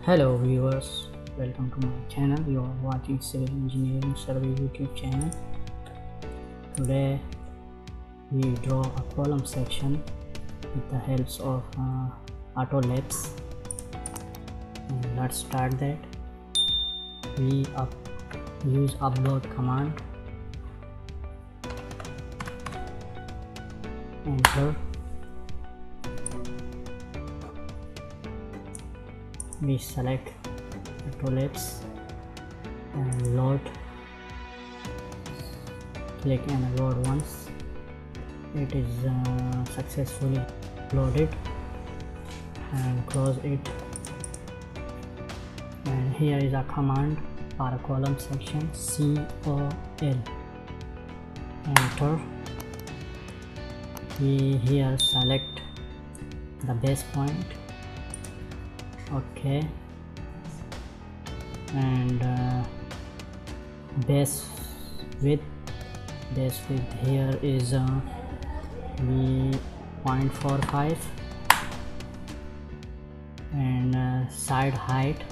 Hello viewers, welcome to my channel. You are watching Civil Engineering Survey YouTube channel. Today we draw a column section with the help of Autolisp. And let's start that. We use upload command. Enter. We select Autolisp and load. Click and load once. It is successfully loaded, and close it. And here is a command for a column section, COL. Enter. We here select the base point. Okay, and base width here is 0.45, and side height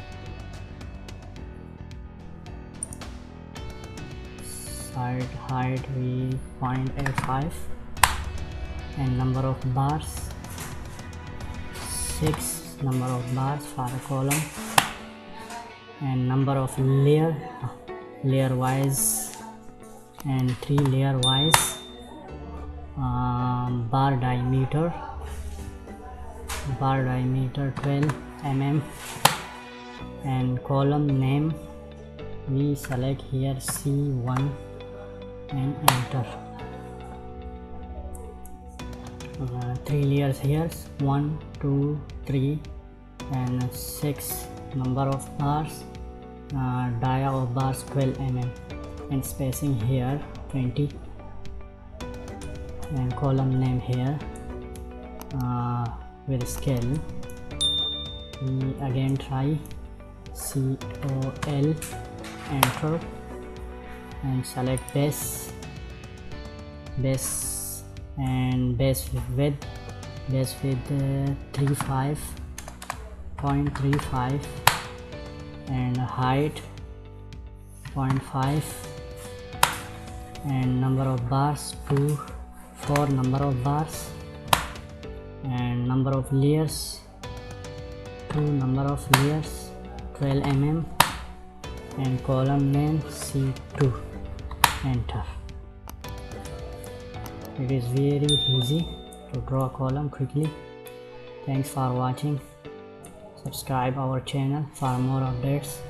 we 0.85, and number of bars 6 number of bars for a column, and number of layer wise, and 3 layer wise. Bar diameter 12 mm, and column name we select here C1 and enter. 3 layers here, 1 2 3 and 6 number of bars. Dia of bars 12 mm, and spacing here 20, and column name here with scale. We again try COL, enter, and select base and base width 35.35, and height 0.5, and number of bars 4 number of bars, and number of layers 2 number of layers 12 mm, and column name C2, enter. It is very easy to draw a column quickly. Thanks for watching. Subscribe our channel for more updates.